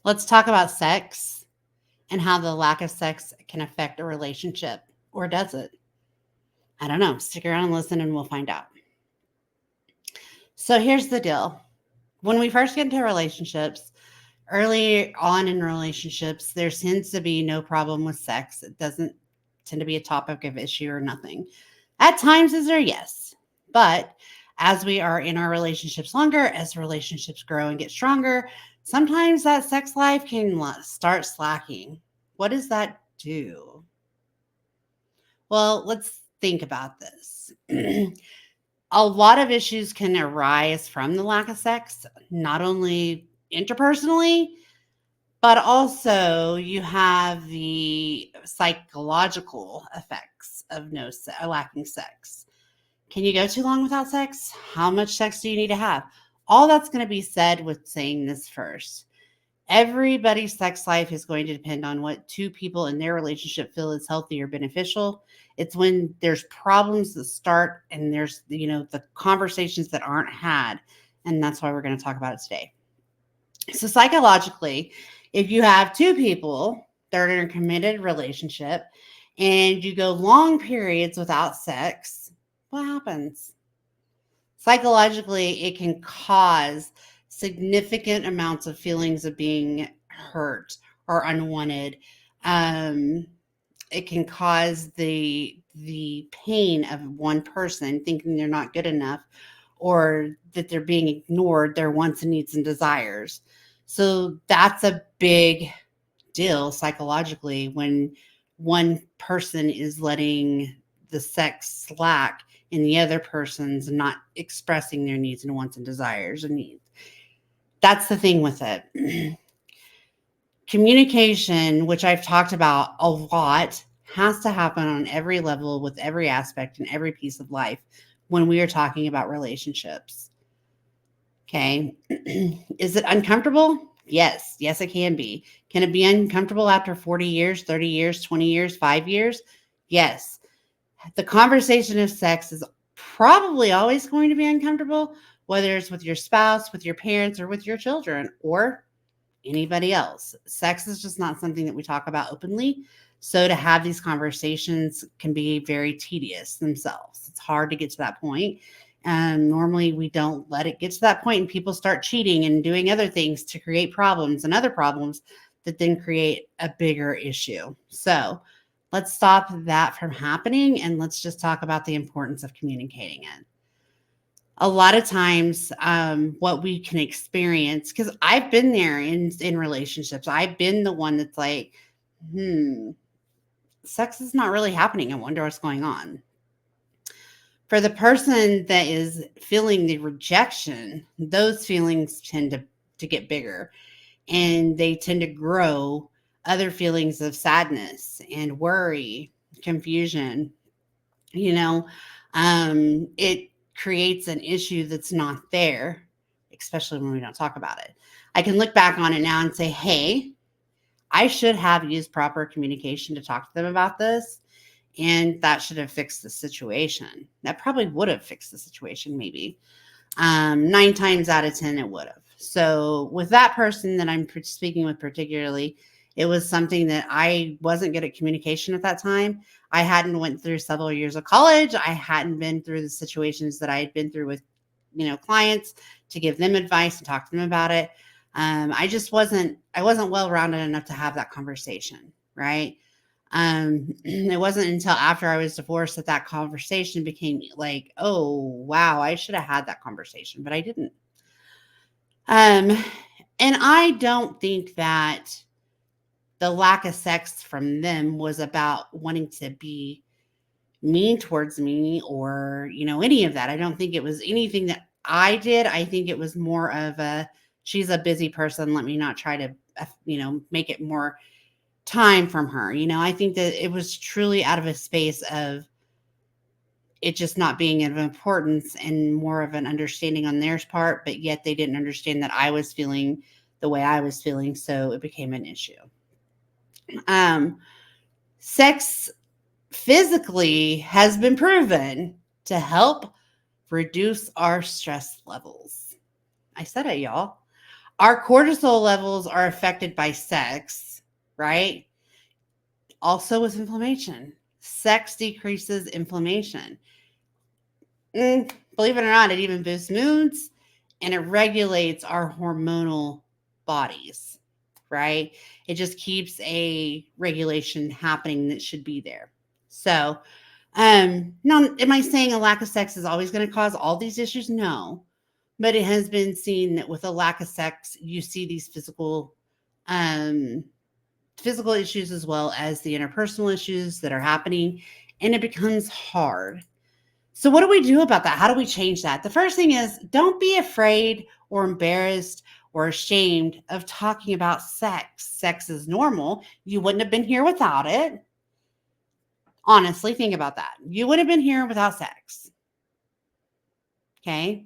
Let's talk about sex and how the lack of sex can affect a relationship. Or does it? I don't know. Stick around and listen and we'll find out. So here's the deal. When we first get into relationships, early on in relationships, there tends to be no problem with sex. It doesn't tend to be a topic of issue or nothing. At times, is there? Yes. But as we are in our relationships longer, as relationships grow and get stronger, sometimes that sex life can start slacking. What does that do? Well, let's think about this. A lot of issues can arise from the lack of sex, not only interpersonally, but also you have the psychological effects of lacking sex. Can you go too long without sex? How much sex do you need to have? All that's going to be said with saying this first. Everybody's sex life is going to depend on what two people in their relationship feel is healthy or beneficial. It's when there's problems that start and there's, the conversations that aren't had. And that's why we're going to talk about it today. So, psychologically, if you have two people that are in a committed relationship and you go long periods without sex, what happens? Psychologically, it can cause significant amounts of feelings of being hurt or unwanted. Um, it can cause the pain of one person thinking they're not good enough or that they're being ignored their wants and needs and desires. So that's a big deal psychologically when one person is letting the sex slack and the other person's not expressing their needs and wants and desires and needs. That's the thing with it. Communication, which I've talked about a lot, has to happen on every level with every aspect and every piece of life when we are talking about relationships. Okay. Is it uncomfortable? Yes. Yes, it can be. Can it be uncomfortable after 40 years, 30 years, 20 years, 5 years? Yes. The conversation of sex is probably always going to be uncomfortable, whether it's with your spouse, with your parents, or with your children, or anybody else. Sex is just not something that we talk about openly. So to have these conversations can be very tedious themselves. It's hard to get to that point. And normally we don't let it get to that point and people start cheating and doing other things to create problems and other problems that then create a bigger issue. So let's stop that from happening and let's just talk about the importance of communicating it. A lot of times, what we can experience, because I've been there in relationships, I've been the one that's like, hmm, sex is not really happening. I wonder what's going on. For the person that is feeling the rejection, those feelings tend to get bigger and they tend to grow other feelings of sadness and worry, confusion. You know, it creates an issue that's not there, especially when we don't talk about it. I can look back on it now and say, hey, I should have used proper communication to talk to them about this. And that should have fixed the situation. That probably would have fixed the situation, maybe. 9 times out of 10, it would have. So, with that person that I'm speaking with particularly, it was something that I wasn't good at communication at that time. I hadn't went through several years of college. I hadn't been through the situations that I had been through with, clients to give them advice and talk to them about it. I wasn't well rounded enough to have that conversation, right? It wasn't until after I was divorced that that conversation became like, oh, wow, I should have had that conversation, but I didn't. Um, and I don't think that the lack of sex from them was about wanting to be mean towards me or, any of that. I don't think it was anything that I did. I think it was more of she's a busy person. Let me not try to, make it more time from her. I think that it was truly out of a space of it just not being of importance and more of an understanding on their part, but yet they didn't understand that I was feeling the way I was feeling. So it became an issue. Um, Sex physically has been proven to help reduce our stress levels. I said it, y'all. Our cortisol levels are affected by sex, right? Also with inflammation. Sex decreases inflammation. Believe it or not, it even boosts moods and it regulates our hormonal bodies, right? It just keeps a regulation happening that should be there. So, no, am I saying a lack of sex is always going to cause all these issues? No. But it has been seen that with a lack of sex, you see these um, physical issues as well as the interpersonal issues that are happening, and it becomes hard. So, what do we do about that? How do we change that? The first thing is don't be afraid or embarrassed or ashamed of talking about sex. Sex is normal. You wouldn't have been here without it. Honestly, think about that. You would have been here without sex. Okay.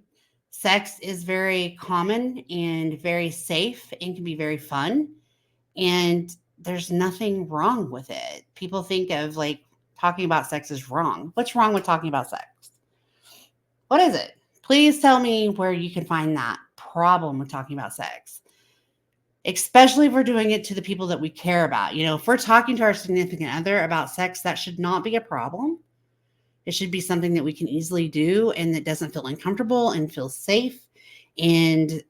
Sex is very common and very safe and can be very fun. And there's nothing wrong with it. People think of like talking about sex is wrong. What's wrong with talking about sex? What is it? Please tell me where you can find that problem with talking about sex, especially if we're doing it to the people that we care about. If we're talking to our significant other about sex, that should not be a problem. It should be something that we can easily do and that doesn't feel uncomfortable and feels safe. And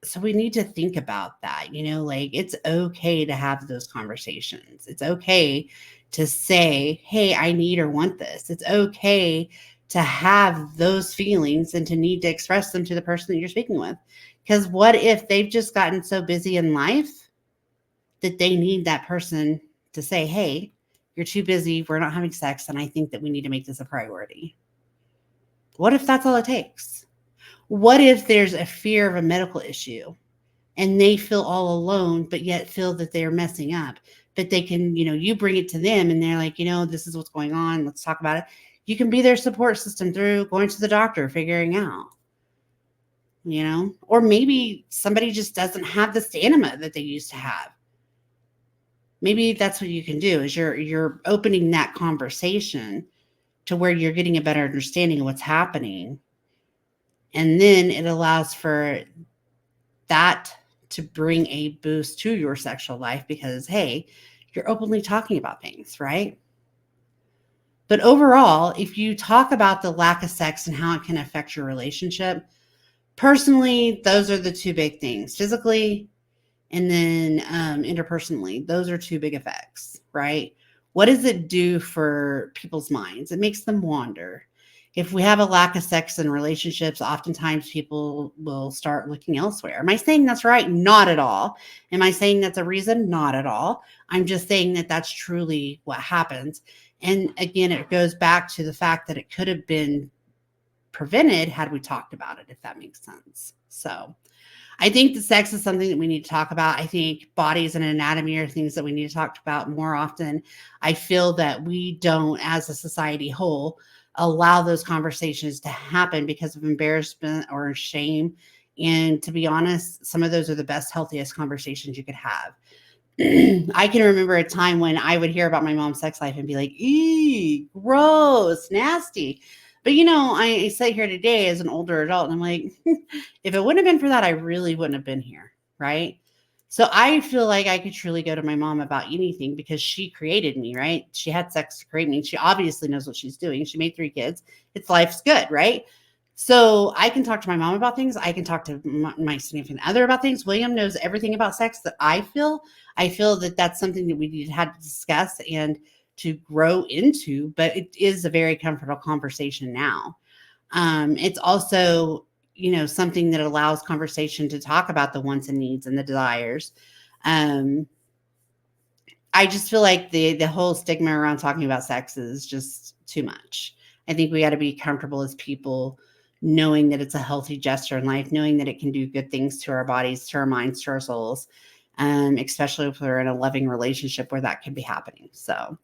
so we need to think about that, like it's okay to have those conversations. It's okay to say, hey, I need or want this. It's okay to have those feelings and to need to express them to the person that you're speaking with. Because what if they've just gotten so busy in life that they need that person to say, hey, you're too busy, we're not having sex, and I think that we need to make this a priority. What if that's all it takes? What if there's a fear of a medical issue and they feel all alone, but yet feel that they're messing up? But they can, you bring it to them and they're like, this is what's going on. Let's talk about it. You can be their support system through going to the doctor, figuring out, or maybe somebody just doesn't have the stamina that they used to have. Maybe that's what you can do is you're opening that conversation to where you're getting a better understanding of what's happening. And then it allows for that to bring a boost to your sexual life because, hey, you're openly talking about things, right? But overall, if you talk about the lack of sex and how it can affect your relationship, personally, those are the two big things, physically and then interpersonally. Those are two big effects, right? What does it do for people's minds? It makes them wander. If we have a lack of sex in relationships, oftentimes people will start looking elsewhere. Am I saying that's right? Not at all. Am I saying that's a reason? Not at all. I'm just saying that that's truly what happens. And again, it goes back to the fact that it could have been prevented had we talked about it, if that makes sense. So I think the sex is something that we need to talk about. I think bodies and anatomy are things that we need to talk about more often. I feel that we don't, as a society whole, allow those conversations to happen because of embarrassment or shame. And to be honest, some of those are the best, healthiest conversations you could have. I can remember a time when I would hear about my mom's sex life and be like, eee, gross, nasty. But I sit here today as an older adult and I'm like, if it wouldn't have been for that, I really wouldn't have been here. Right. So I feel like I could truly go to my mom about anything because she created me, right? She had sex to create me. She obviously knows what she's doing. She made 3 kids. It's life's good, right? So I can talk to my mom about things. I can talk to my significant other about things. William knows everything about sex that I feel. I feel that that's something that we had to discuss and to grow into, but it is a very comfortable conversation now. It's also, something that allows conversation to talk about the wants and needs and the desires. I just feel like the whole stigma around talking about sex is just too much. I think we got to be comfortable as people knowing that it's a healthy gesture in life, knowing that it can do good things to our bodies, to our minds, to our souls, especially if we're in a loving relationship where that can be happening. So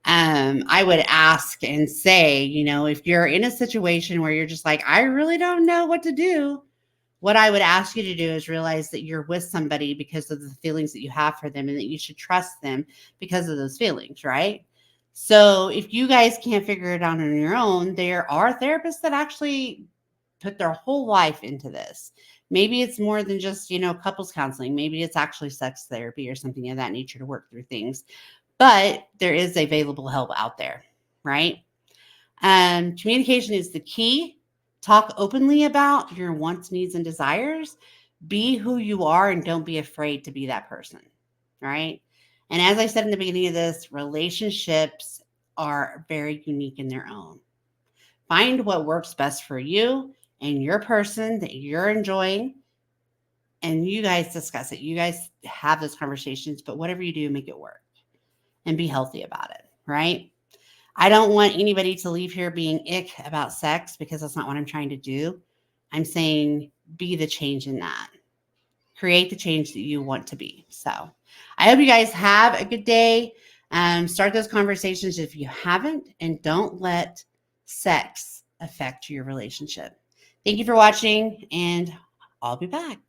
I would ask and say, if you're in a situation where you're just like, I really don't know what to do, what I would ask you to do is realize that you're with somebody because of the feelings that you have for them and that you should trust them because of those feelings, right? So if you guys can't figure it out on your own, there are therapists that actually put their whole life into this. Maybe it's more than just, couples counseling. Maybe it's actually sex therapy or something of that nature to work through things. But there is available help out there, right? Communication is the key. Talk openly about your wants, needs, and desires. Be who you are and don't be afraid to be that person, right? And as I said in the beginning of this, relationships are very unique in their own. Find what works best for you and your person that you're enjoying, and you guys discuss it. You guys have those conversations, but whatever you do, make it work and be healthy about it, right? I don't want anybody to leave here being ick about sex because that's not what I'm trying to do. I'm saying be the change in that. Create the change that you want to be. So I hope you guys have a good day. Start those conversations if you haven't, and don't let sex affect your relationship. Thank you for watching, and I'll be back.